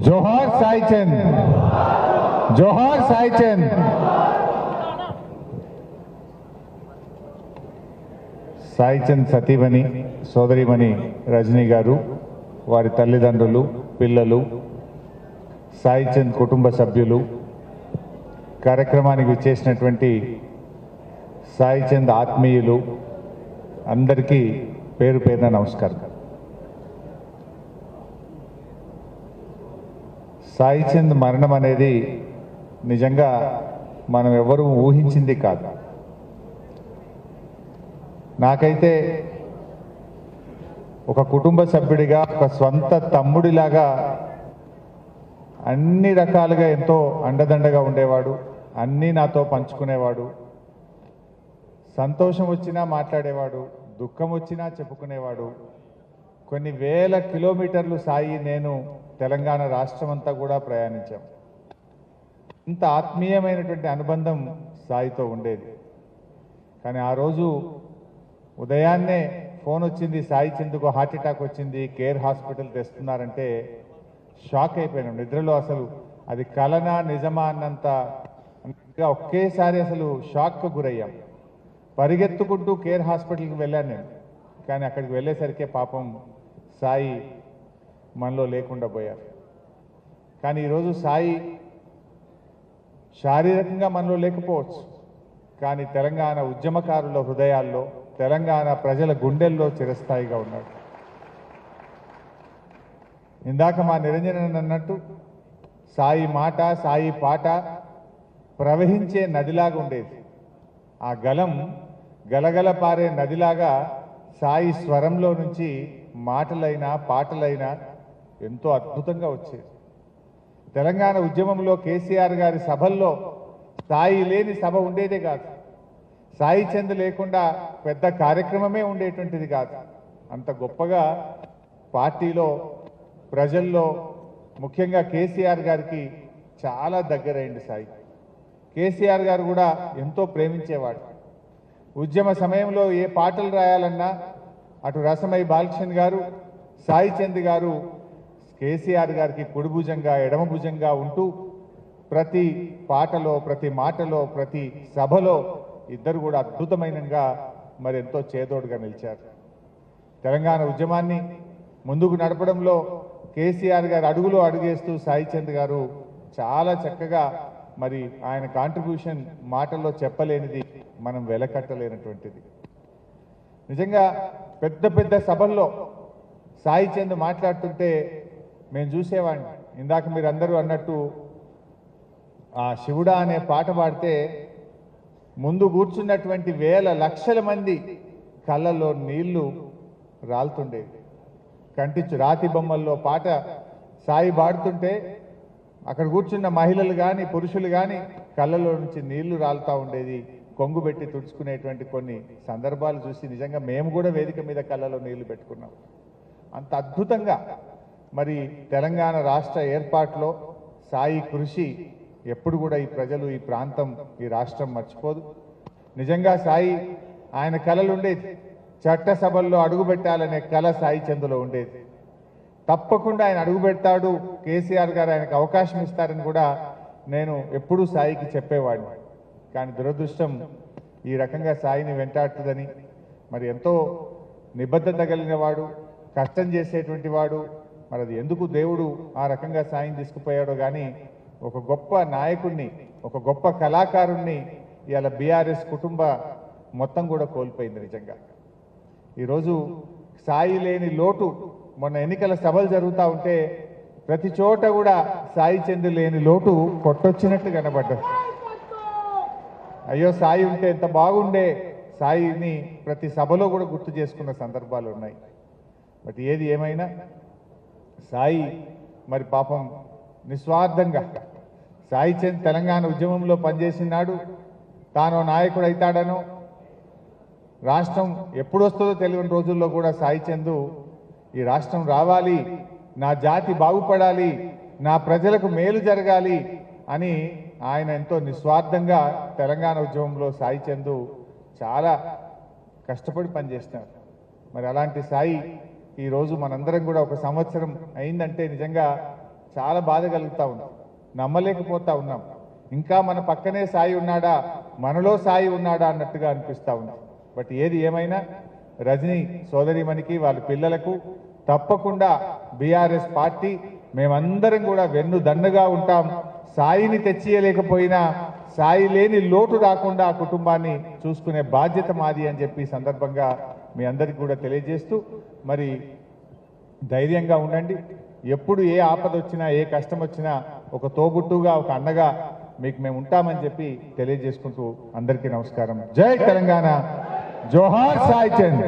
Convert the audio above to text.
जोहार साईचंद, जोहार साईचंद। సాయిచంద్ సతీమణి సోదరిమణి రజనీ గారు, వారి తల్లిదండ్రులు, పిల్లలు, సాయిచంద్ కుటుంబ సభ్యులు, కార్యక్రమానికి విచ్చేసినటువంటి సాయిచంద్ ఆత్మీయులు అందరికీ పేరు పేరున నమస్కారం। సాయిచంద్ మరణం అనేది నిజంగా మనం ఎవరూ ఊహించింది కాదు। నాకైతే ఒక కుటుంబ సభ్యుడిగా, ఒక స్వంత తమ్ముడిలాగా అన్ని రకాలుగా ఎంతో అండదండగా ఉండేవాడు, అన్నీ నాతో పంచుకునేవాడు, సంతోషం వచ్చినా మాట్లాడేవాడు, దుఃఖం వచ్చినా చెప్పుకునేవాడు। కొన్ని వేల కిలోమీటర్లు సాయి నేను తెలంగాణ రాష్ట్రం అంతా కూడా ప్రయాణించాం। ఇంత ఆత్మీయమైనటువంటి అనుబంధం సాయితో ఉండేది। కానీ ఆ రోజు ఉదయాన్నే ఫోన్ వచ్చింది, సాయిచంద్కు హార్ట్ అటాక్ వచ్చింది, కేర్ హాస్పిటల్ తెస్తున్నారంటే షాక్ అయిపోయినాం। నిద్రలో అసలు అది కలనా నిజమా అన్నంత ఒకేసారి అసలు షాక్కు గురయ్యాం। పరిగెత్తుకుంటూ కేర్ హాస్పిటల్కి వెళ్ళాను నేను। కానీ అక్కడికి వెళ్ళేసరికే పాపం సాయి మనలో లేకుండా పోయారు। కానీ ఈరోజు సాయి శారీరకంగా మనలో లేకపోవచ్చు, కానీ తెలంగాణ ఉద్యమకారుల హృదయాల్లో, తెలంగాణ ప్రజల గుండెల్లో చిరస్థాయిగా ఉన్నాడు। ఇందాక మా నిరంజన్ అన్నట్టు సాయి మాట, సాయి పాట ప్రవహించే నదిలాగా ఉండేది। ఆ గలం గలగల పారే నదిలాగా సాయి స్వరంలో నుంచి మాటలైనా పాటలైనా ఎంతో అద్భుతంగా వచ్చేది। తెలంగాణ ఉద్యమంలో కేసీఆర్ గారి సభల్లో సాయి లేని సభ ఉండేదే కాదు, సాయిచంద్ లేకుండా పెద్ద కార్యక్రమమే ఉండేటువంటిది కాదు। అంత గొప్పగా పార్టీలో, ప్రజల్లో, ముఖ్యంగా కేసీఆర్ గారికి చాలా దగ్గరైంది సాయి। కేసీఆర్ గారు కూడా ఎంతో ప్రేమించేవాడు। ఉద్యమ సమయంలో ఏ పాటలు రాయాలన్నా అటు రసమై బాలకృష్ణ గారు, సాయిచంద్ గారు కేసీఆర్ గారికి కుడి భుజంగా, ఎడమ భుజంగా ఉంటూ ప్రతి పాటలో, ప్రతి మాటలో, ప్రతి సభలో ఇద్దరు కూడా అద్భుతమైనగా మరి ఎంతో చేదోడుగా నిలిచారు। తెలంగాణ ఉద్యమాన్ని ముందుకు నడపడంలో కేసీఆర్ గారు అడుగులో అడుగేస్తూ సాయిచంద్ గారు చాలా చక్కగా మరి ఆయన కాంట్రిబ్యూషన్ మాటల్లో చెప్పలేనిది, మనం వెలకట్టలేనటువంటిది। నిజంగా పెద్ద పెద్ద సభల్లో సాయిచంద్ మాట్లాడుతుంటే మేము చూసేవాడిని। ఇందాక మీరు అందరూ అన్నట్టు ఆ శివుడా అనే పాట పాడితే ముందు కూర్చున్నటువంటి వేల లక్షల మంది కళ్ళల్లో నీళ్లు రాలుతుండేవి। కంటించు రాతి బొమ్మల్లో పాట సాయి పాడుతుంటే అక్కడ కూర్చున్న మహిళలు కానీ, పురుషులు కానీ కళ్ళలో నుంచి నీళ్లు రాలుతూ ఉండేది। కొంగు పెట్టి తుడుచుకునేటువంటి కొన్ని సందర్భాలు చూసి నిజంగా మేము కూడా వేదిక మీద కళ్ళలో నీళ్లు పెట్టుకున్నాం। అంత అద్భుతంగా మరి తెలంగాణ రాష్ట్ర ఏర్పాటులో సాయి కృషి ఎప్పుడు కూడా ఈ ప్రజలు, ఈ ప్రాంతం, ఈ రాష్ట్రం మర్చిపోదు। నిజంగా సాయి ఆయన కళలు ఉండేది, చట్టసభల్లో అడుగు పెట్టాలనే కళ సాయిచంద్లో ఉండేది। తప్పకుండా ఆయన అడుగు పెడతాడు, కేసీఆర్ గారు ఆయనకు అవకాశం ఇస్తారని కూడా నేను ఎప్పుడూ సాయికి చెప్పేవాడిని। కానీ దురదృష్టం ఈ రకంగా సాయిని వెంటాడుతుందని, మరి ఎంతో నిబద్ధత కలిగిన వాడు, కష్టం చేసేటువంటి వాడు, మరి అది ఎందుకు దేవుడు ఆ రకంగా సాయిని తీసుకుపోయాడో కానీ ఒక గొప్ప నాయకుడిని, ఒక గొప్ప కళాకారుణ్ణి ఇవాళ బీఆర్ఎస్ కుటుంబ మొత్తం కూడా కోల్పోయింది। నిజంగా ఈరోజు సాయి లేని లోటు, మొన్న ఎన్నికల సభలు జరుగుతూ ఉంటే ప్రతి చోట కూడా సాయిచంద్ లేని లోటు కొట్టొచ్చినట్టు కనబడ్డది। అయ్యో సాయి ఉంటే ఎంత బాగుండే, సాయిని ప్రతి సభలో కూడా గుర్తు చేసుకున్న సందర్భాలు ఉన్నాయి। బట్ ఏది ఏమైనా సాయి మరి పాపం నిస్వార్థంగా సాయిచంద్ తెలంగాణ ఉద్యమంలో పనిచేసినాడు, తాను నాయకుడు అవుతాడనో, రాష్ట్రం ఎప్పుడు వస్తుందో తెలియని రోజుల్లో కూడా సాయిచంద్ ఈ రాష్ట్రం రావాలి, నా జాతి బాగుపడాలి, నా ప్రజలకు మేలు జరగాలి అని ఆయన ఎంతో నిస్వార్థంగా తెలంగాణ ఉద్యమంలో సాయిచంద్ చాలా కష్టపడి పనిచేస్తున్నారు। మరి అలాంటి సాయి ఈరోజు మనందరం కూడా ఒక సంవత్సరం అయిందంటే నిజంగా చాలా బాధ కలుగుతూ ఉంది. నమ్మలేకపోతా ఉన్నాం. ఇంకా మన పక్కనే సాయి ఉన్నాడా, మనలో సాయి ఉన్నాడా అన్నట్టుగా అనిపిస్తూ ఉంది. బట్ ఏది ఏమైనా రజనీ సోదరిమణికి వాళ్ళ పిల్లలకు తప్పకుండా బీఆర్ఎస్ పార్టీ మేమందరం కూడా వెన్ను దన్నుగా ఉంటాం. సాయిని తెచ్చియలేకపోయినా సాయి లేని లోటు రాకుండా ఆ కుటుంబాన్ని చూసుకునే బాధ్యత మాది అని చెప్పి సందర్భంగా మీ అందరికీ కూడా తెలియజేస్తూ, మరి ధైర్యంగా ఉండండి. ఎప్పుడు ఏ ఆపద వచ్చినా ఏ కష్టం వచ్చినా ఒక తోబుట్టుగా ఒక అన్నగా మీకు మేము ఉంటామని చెప్పి తెలియజేసుకుంటూ అందరికీ నమస్కారం. జై తెలంగాణ, జోహార్ సాయి చంద్.